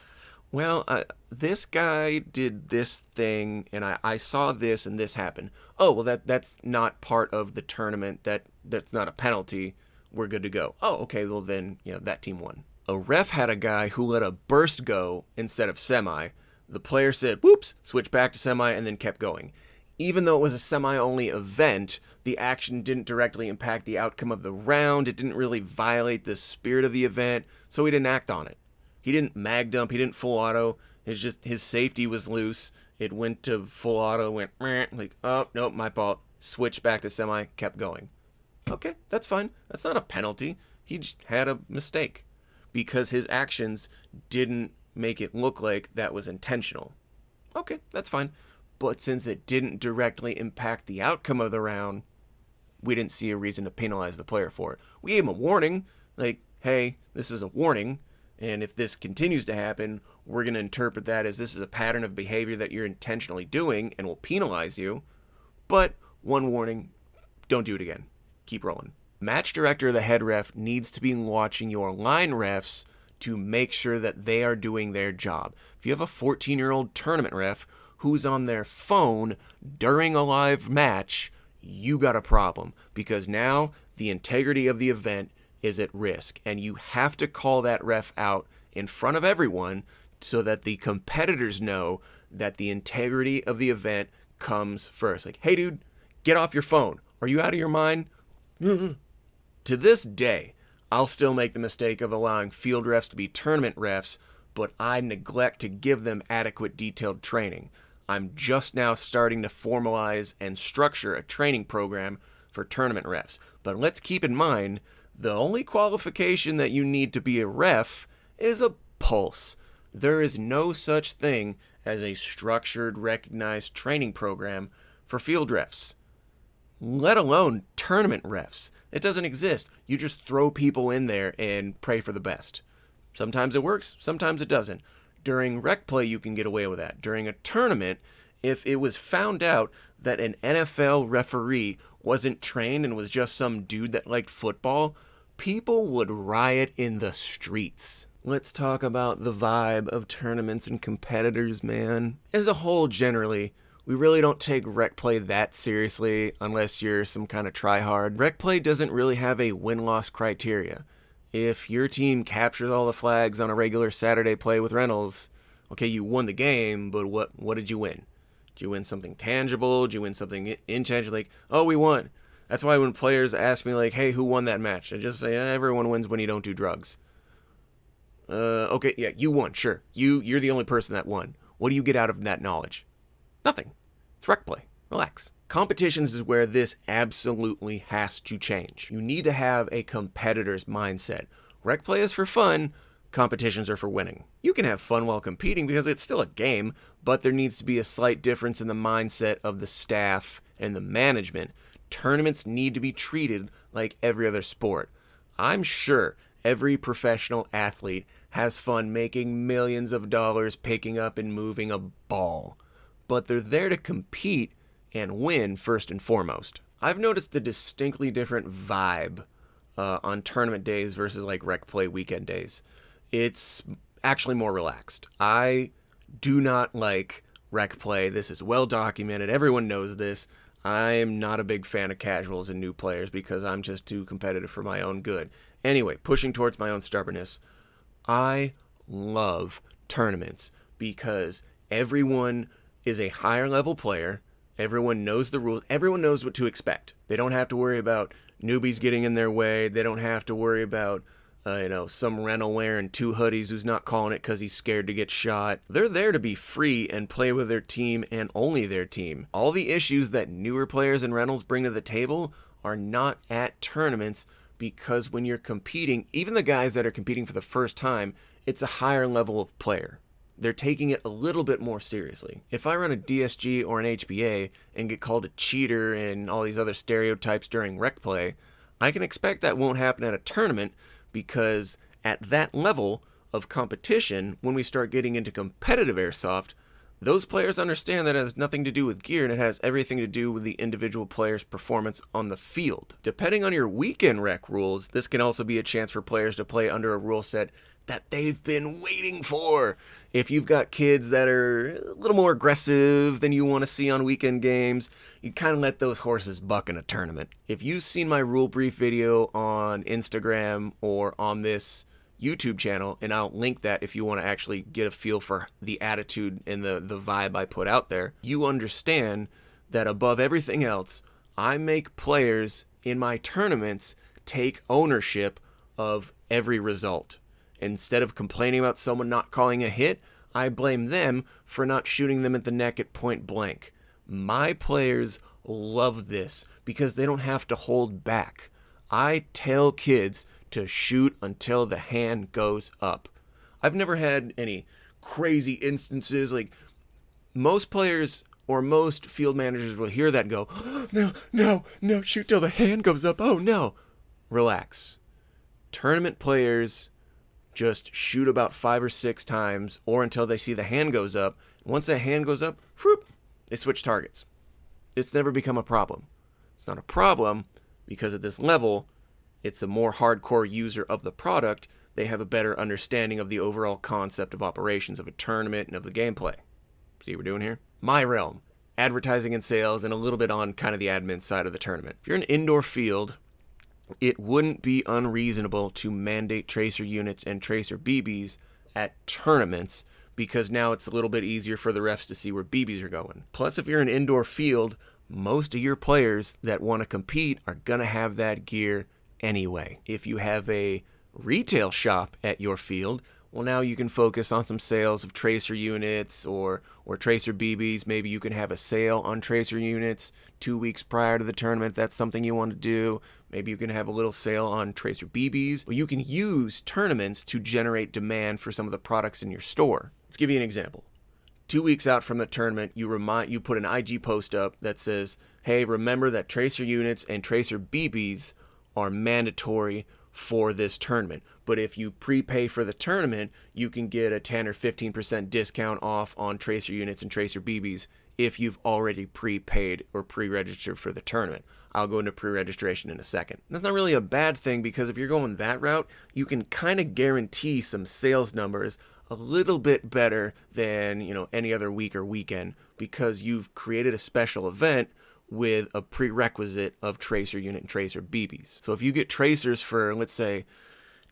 Well, this guy did this thing, and I saw this, and this happened. Oh, well, that's not part of the tournament. That's not a penalty. We're good to go. Oh, okay, well then, that team won. A ref had a guy who let a burst go instead of semi. The player said, whoops, switched back to semi, and then kept going. Even though it was a semi-only event, the action didn't directly impact the outcome of the round. It didn't really violate the spirit of the event, so he didn't act on it. He didn't mag dump, he didn't full auto. It's just his safety was loose. It went to full auto, went like, oh, nope, my fault. Switched back to semi, kept going. Okay, that's fine. That's not a penalty. He just had a mistake because his actions didn't make it look like that was intentional. Okay, that's fine. But since it didn't directly impact the outcome of the round, we didn't see a reason to penalize the player for it. We gave him a warning, like, hey, this is a warning, and if this continues to happen, we're going to interpret that as this is a pattern of behavior that you're intentionally doing and will penalize you. But one warning, don't do it again. Keep rolling. Match director or the head ref needs to be watching your line refs to make sure that they are doing their job. If you have a 14-year-old tournament ref who's on their phone during a live match, you got a problem, because now the integrity of the event is at risk, and you have to call that ref out in front of everyone so that the competitors know that the integrity of the event comes first. Like, hey dude, get off your phone. Are you out of your mind? To this day, I'll still make the mistake of allowing field refs to be tournament refs, but I neglect to give them adequate detailed training. I'm just now starting to formalize and structure a training program for tournament refs. But let's keep in mind, the only qualification that you need to be a ref is a pulse. There is no such thing as a structured, recognized training program for field refs, let alone tournament refs. It doesn't exist. You just throw people in there and pray for the best. Sometimes it works, sometimes it doesn't. During rec play, you can get away with that. During a tournament, if it was found out that an NFL referee wasn't trained and was just some dude that liked football, people would riot in the streets. Let's talk about the vibe of tournaments and competitors, man. As a whole, generally, we really don't take rec play that seriously unless you're some kind of tryhard. Rec play doesn't really have a win-loss criteria. If your team captures all the flags on a regular Saturday play with Reynolds, okay, you won the game, but what did you win? Did you win something tangible? Did you win something intangible? Like, oh, we won. That's why when players ask me, like, hey, who won that match? I just say, everyone wins when you don't do drugs. Okay, yeah, you won, sure. You're the only person that won. What do you get out of that knowledge? Nothing. It's rec play. Relax. Competitions is where this absolutely has to change. You need to have a competitor's mindset. Rec play is for fun, competitions are for winning. You can have fun while competing because it's still a game, but there needs to be a slight difference in the mindset of the staff and the management. Tournaments need to be treated like every other sport. I'm sure every professional athlete has fun making millions of dollars picking up and moving a ball, but they're there to compete and win first and foremost. I've noticed a distinctly different vibe on tournament days versus like rec play weekend days. It's actually more relaxed. I do not like rec play. This is well documented. Everyone knows this. I am not a big fan of casuals and new players because I'm just too competitive for my own good. Anyway, pushing towards my own stubbornness, I love tournaments because everyone is a higher level player. Everyone knows the rules. Everyone knows what to expect. They don't have to worry about newbies getting in their way. They don't have to worry about some rental wearing 2 hoodies who's not calling it because he's scared to get shot. They're there to be free and play with their team and only their team. All the issues that newer players and rentals bring to the table are not at tournaments because when you're competing, even the guys that are competing for the first time, it's a higher level of player. They're taking it a little bit more seriously. If I run a DSG or an HBA and get called a cheater and all these other stereotypes during rec play, I can expect that won't happen at a tournament because at that level of competition, when we start getting into competitive airsoft, those players understand that it has nothing to do with gear and it has everything to do with the individual player's performance on the field. Depending on your weekend rec rules, this can also be a chance for players to play under a rule set that they've been waiting for. If you've got kids that are a little more aggressive than you want to see on weekend games, you kind of let those horses buck in a tournament. If you've seen my rule brief video on Instagram or on this YouTube channel, and I'll link that if you want to actually get a feel for the attitude and the vibe I put out there, you understand that above everything else, I make players in my tournaments take ownership of every result. Instead of complaining about someone not calling a hit, I blame them for not shooting them at the neck at point blank. My players love this because they don't have to hold back. I tell kids to shoot until the hand goes up. I've never had any crazy instances. Like most players or most field managers will hear that and go, no, shoot till the hand goes up. Oh no. Relax. Tournament players just shoot about 5 or 6 times or until they see the hand goes up. Once that hand goes up, whoop, they switch targets. It's never become a problem. It's not a problem because at this level, it's a more hardcore user of the product. They have a better understanding of the overall concept of operations of a tournament and of the gameplay. See what we're doing here? My realm, advertising and sales, and a little bit on kind of the admin side of the tournament. If you're an indoor field, it wouldn't be unreasonable to mandate tracer units and tracer BBs at tournaments because now it's a little bit easier for the refs to see where BBs are going. Plus, if you're an indoor field, most of your players that want to compete are going to have that gear anyway. If you have a retail shop at your field, well, now you can focus on some sales of tracer units or tracer BBs. Maybe you can have a sale on tracer units 2 weeks prior to the tournament. That's something you want to do. Maybe you can have a little sale on tracer BBs. Or you can use tournaments to generate demand for some of the products in your store. Let's give you an example. 2 weeks out from the tournament, you put an IG post up that says, hey, remember that tracer units and tracer BBs are mandatory for this tournament. But if you prepay for the tournament, you can get a 10 or 15% discount off on tracer units and tracer BBs if you've already prepaid or pre-registered for the tournament. I'll go into pre-registration in a second. That's not really a bad thing because if you're going that route, you can kind of guarantee some sales numbers a little bit better than, any other week or weekend because you've created a special event with a prerequisite of tracer unit and tracer BBs. So if you get tracers for, let's say,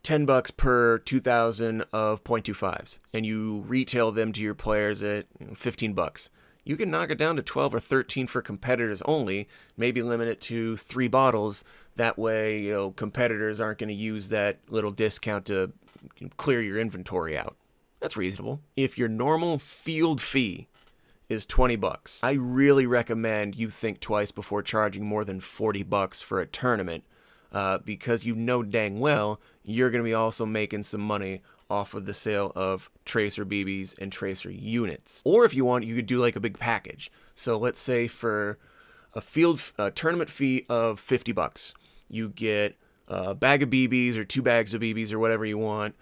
$10 per 2,000 of .25s and you retail them to your players at $15, you can knock it down to 12 or 13 for competitors only, maybe limit it to 3 bottles. That way, competitors aren't going to use that little discount to clear your inventory out. That's reasonable. If your normal field fee is $20, I really recommend you think twice before charging more than $40 for a tournament because you know dang well you're going to be also making some money off of the sale of tracer BBs and tracer units. Or if you want, you could do like a big package. So let's say for a field tournament fee of $50, you get a bag of BBs or 2 bags of BBs or whatever you want,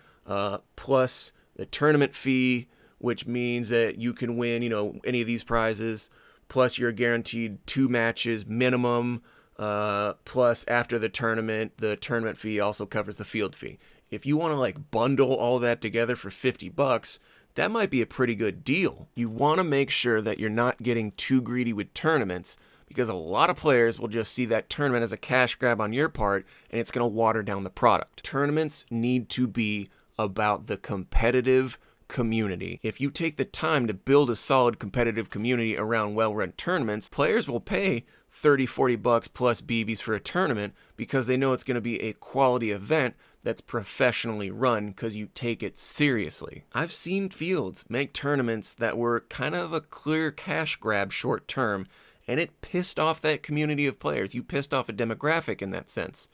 plus the tournament fee, which means that you can win, any of these prizes, plus you're guaranteed 2 matches minimum, plus after the tournament fee also covers the field fee. If you want to like bundle all that together for $50, that might be a pretty good deal. You want to make sure that you're not getting too greedy with tournaments, because a lot of players will just see that tournament as a cash grab on your part, and it's going to water down the product. Tournaments need to be about the competitive community. If you take the time to build a solid competitive community around well-run tournaments, players will pay $30-$40 plus BBs for a tournament because they know it's going to be a quality event that's professionally run because you take it seriously. I've seen fields make tournaments that were kind of a clear cash grab short term, and it pissed off that community of players. You pissed off a demographic in that sense.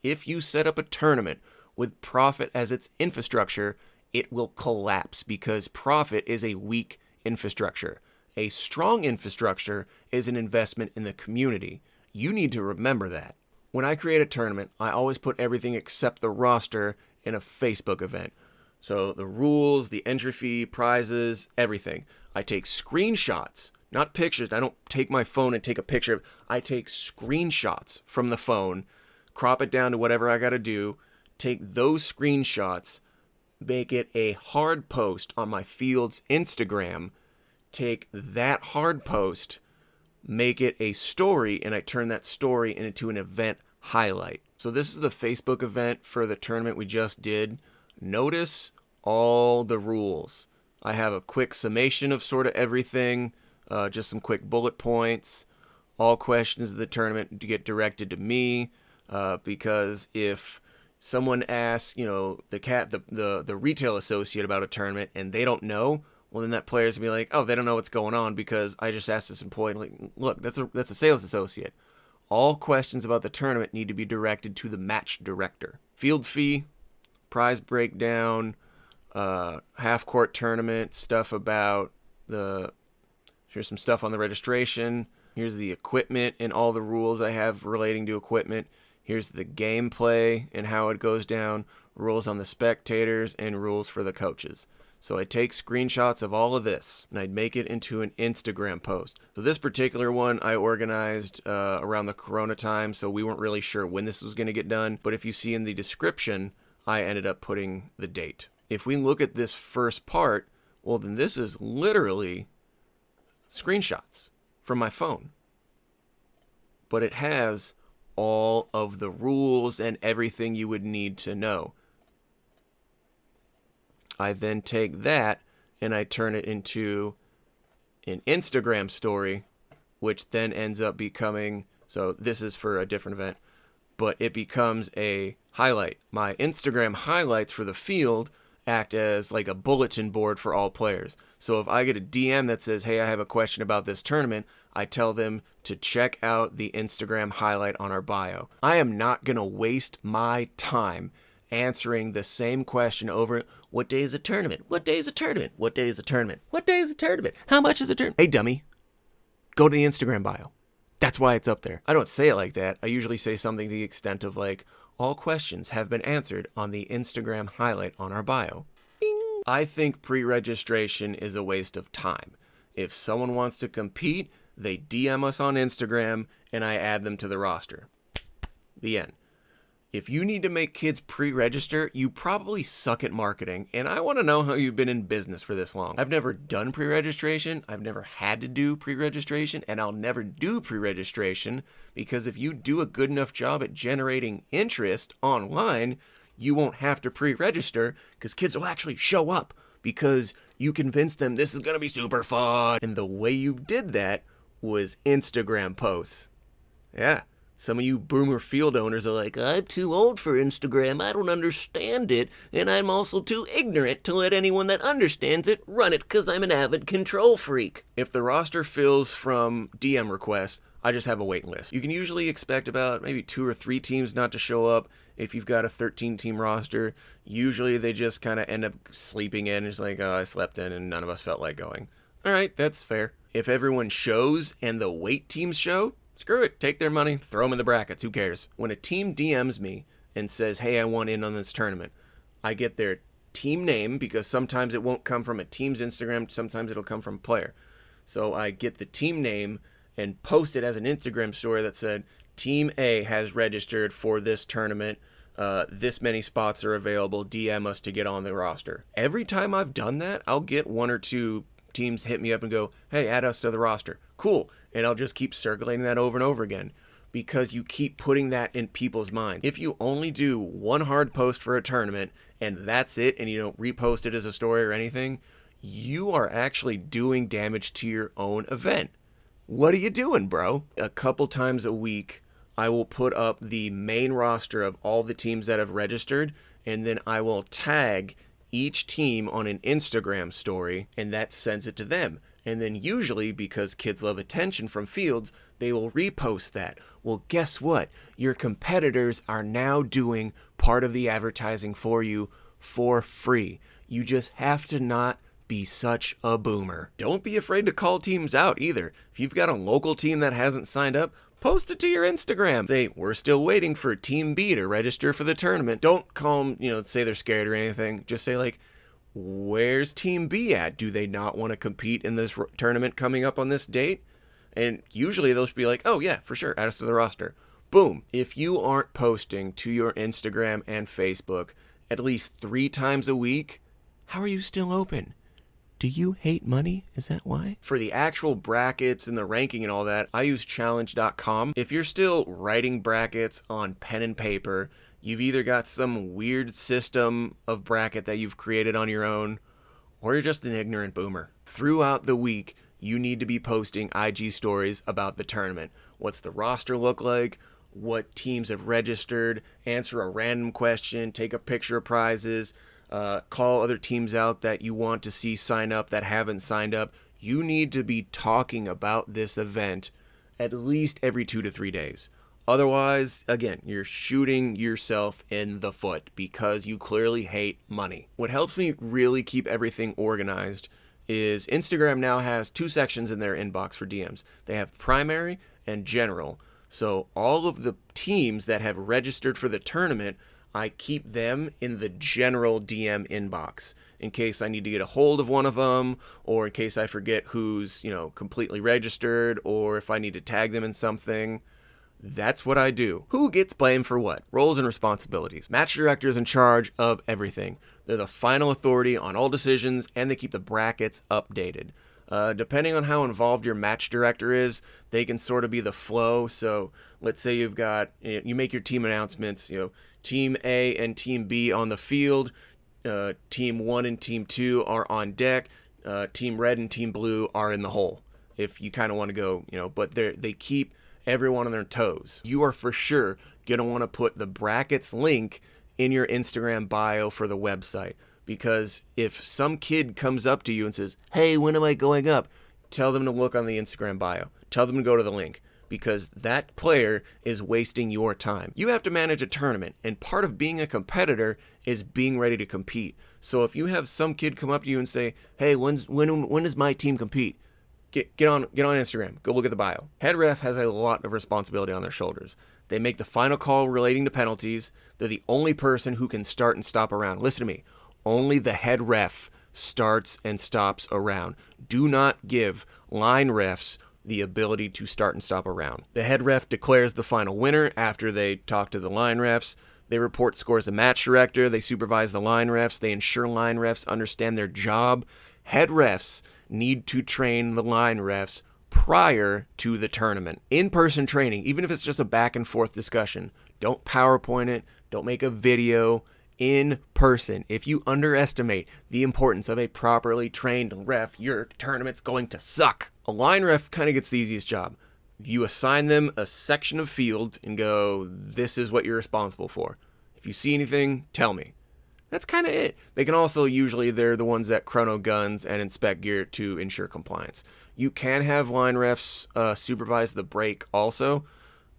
If you set up a tournament with profit as its infrastructure, it will collapse because profit is a weak infrastructure. A strong infrastructure is an investment in the community. You need to remember that. When I create a tournament, I always put everything except the roster in a Facebook event. So the rules, the entry fee, prizes, everything. I take screenshots, not pictures. I don't take my phone and take a picture. I take screenshots from the phone, crop it down to whatever I got to do, take those screenshots, make it a hard post on my field's Instagram, take that hard post, make it a story, and I turn that story into an event highlight. So this is the Facebook event for the tournament we just did. Notice all the rules. I have a quick summation of sort of everything, just some quick bullet points. All questions of the tournament to get directed to me, because if someone asks, the retail associate about a tournament and they don't know, well, then that player's gonna be like, oh, they don't know what's going on because I just asked this employee. Like, look, that's a sales associate. All questions about the tournament need to be directed to the match director. Field fee, prize breakdown, half-court tournament, stuff about here's some stuff on the registration. Here's the equipment and all the rules I have relating to equipment. Here's the gameplay and how it goes down, rules on the spectators, and rules for the coaches. So I take screenshots of all of this, and I'd make it into an Instagram post. So this particular one I organized around the Corona time, so we weren't really sure when this was going to get done. But if you see in the description, I ended up putting the date. If we look at this first part, well, then this is literally screenshots from my phone. But it has all of the rules and everything you would need to know. I then take that and I turn it into an Instagram story, which then ends up becoming, so this is for a different event, but it becomes a highlight. My Instagram highlights for the field act as like a bulletin board for all players. So if I get a DM that says, hey, I have a question about this tournament, I tell them to check out the Instagram highlight on our bio. I am not going to waste my time answering the same question over, what day is a tournament? What day is a tournament? What day is a tournament? What day is a tournament? How much is a tournament? Hey, dummy, go to the Instagram bio. That's why it's up there. I don't say it like that. I usually say something to the extent of like, all questions have been answered on the Instagram highlight on our bio. Bing. I think pre-registration is a waste of time. If someone wants to compete, they DM us on Instagram and I add them to the roster. The end. If you need to make kids pre-register, you probably suck at marketing, and I want to know how you've been in business for this long. I've never done pre-registration, I've never had to do pre-registration, and I'll never do pre-registration, because if you do a good enough job at generating interest online, you won't have to pre-register, because kids will actually show up, because you convinced them this is going to be super fun. And the way you did that was Instagram posts. Yeah. Some of you boomer field owners are like, I'm too old for Instagram, I don't understand it, and I'm also too ignorant to let anyone that understands it run it because I'm an avid control freak. If the roster fills from DM requests, I just have a waiting list. You can usually expect about maybe 2 or 3 teams not to show up. If you've got a 13-team roster, usually they just kind of end up sleeping in. It's like, oh, I slept in and none of us felt like going. All right, that's fair. If everyone shows and the wait teams show, screw it. Take their money, throw them in the brackets. Who cares? When a team DMs me and says, hey, I want in on this tournament, I get their team name, because sometimes it won't come from a team's Instagram. Sometimes it'll come from a player. So I get the team name and post it as an Instagram story that said, Team A has registered for this tournament. This many spots are available. DM us to get on the roster. Every time I've done that, I'll get 1 or 2 teams hit me up and go, hey, add us to the roster. Cool. And I'll just keep circulating that over and over again, because you keep putting that in people's minds. If you only do 1 hard post for a tournament and that's it, and you don't repost it as a story or anything, you are actually doing damage to your own event. What are you doing, bro? A couple times a week, I will put up the main roster of all the teams that have registered, and then I will tag each team on an Instagram story, and that sends it to them. And then usually, because kids love attention from fields, they will repost that. Well, guess what? Your competitors are now doing part of the advertising for you for free. You just have to not be such a boomer. Don't be afraid to call teams out either. If you've got a local team that hasn't signed up, post it to your Instagram. Say, we're still waiting for Team B to register for the tournament. Don't call them, say they're scared or anything. Just say, like, where's Team B at? Do they not want to compete in this tournament coming up on this date? And usually they'll be like, oh yeah, for sure, add us to the roster. Boom. If you aren't posting to your Instagram and Facebook at least 3 times a week, how are you still open? Do you hate money? Is that why? For the actual brackets and the ranking and all that, I use challenge.com. If you're still writing brackets on pen and paper, you've either got some weird system of bracket that you've created on your own, or you're just an ignorant boomer. Throughout the week, you need to be posting IG stories about the tournament. What's the roster look like? What teams have registered? Answer a random question. Take a picture of prizes. Call other teams out that you want to see sign up that haven't signed up. You need to be talking about this event at least every 2 to 3 days. Otherwise, again, you're shooting yourself in the foot because you clearly hate money. What helps me really keep everything organized is Instagram now has 2 sections in their inbox for DMs. They have primary and general. So all of the teams that have registered for the tournament, I keep them in the general DM inbox in case I need to get a hold of one of them, or in case I forget who's, completely registered, or if I need to tag them in something. That's what I do. Who gets blamed for what? Roles and responsibilities. Match director is in charge of everything. They're the final authority on all decisions, and they keep the brackets updated. Depending on how involved your match director is, they can sort of be the flow. So let's say you make your team announcements, Team A and Team B on the field, Team 1 and Team 2 are on deck, Team Red and Team Blue are in the hole, if you kind of want to go, but they keep everyone on their toes. You are for sure going to want to put the brackets link in your Instagram bio for the website. Because if some kid comes up to you and says, hey, when am I going up? Tell them to look on the Instagram bio. Tell them to go to the link. Because that player is wasting your time. You have to manage a tournament, and part of being a competitor is being ready to compete. So if you have some kid come up to you and say, hey, when does my team compete? Get on Instagram. Go look at the bio. Head ref has a lot of responsibility on their shoulders. They make the final call relating to penalties. They're the only person who can start and stop a round. Listen to me. Only the head ref starts and stops a round. Do not give line refs the ability to start and stop a round. The head ref declares the final winner after they talk to the line refs. They report scores to match director. They supervise the line refs. They ensure line refs understand their job. Head refs need to train the line refs prior to the tournament. In-person training, even if it's just a back and forth discussion, don't PowerPoint it. Don't make a video. In person. If you underestimate the importance of a properly trained ref, your tournament's going to suck. A line ref kind of gets the easiest job. You assign them a section of field and go, this is what you're responsible for. If you see anything, tell me. That's kind of it. They can also usually, they're the ones that chrono guns and inspect gear to ensure compliance. You can have line refs supervise the break also.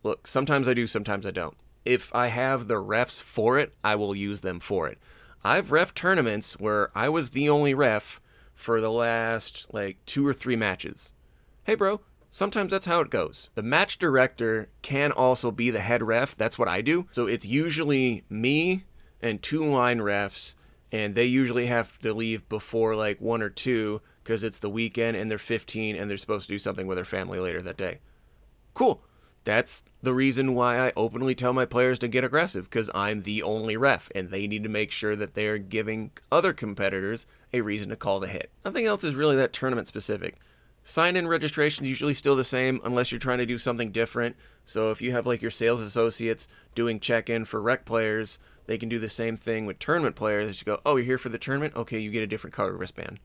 Look, sometimes I do, sometimes I don't. If I have the refs for it, I will use them for it. I've ref tournaments where I was the only ref for the last like 2 or 3 matches. Hey bro, sometimes that's how it goes. The match director can also be the head ref. That's what I do. So it's usually me and 2 line refs, and they usually have to leave before like 1 or 2 because it's the weekend and they're 15 and they're supposed to do something with their family later that day. Cool. That's the reason why I openly tell my players to get aggressive, because I'm the only ref and they need to make sure that they're giving other competitors a reason to call the hit. Nothing else is really that tournament specific. Sign-in registration is usually still the same unless you're trying to do something different. So if you have like your sales associates doing check-in for rec players, they can do the same thing with tournament players. You go, oh, you're here for the tournament? Okay, you get a different color wristband.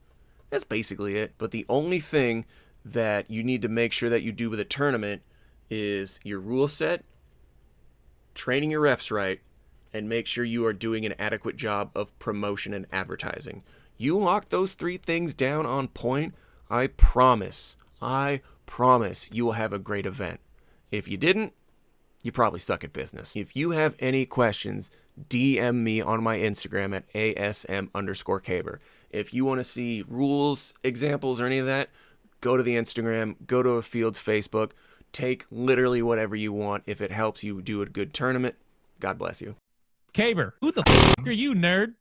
That's basically it. But the only thing that you need to make sure that you do with a tournament is your rule set, training your refs right, and make sure you are doing an adequate job of promotion and advertising. You lock those 3 things down on point, I promise you will have a great event. If you didn't, you probably suck at business. If you have any questions, DM me on my Instagram at ASM_Caber. If you want to see rules, examples, or any of that, go to the Instagram, go to a field's Facebook, take literally whatever you want. If it helps you do a good tournament, God bless you. Caber, who the f*** are you, nerd?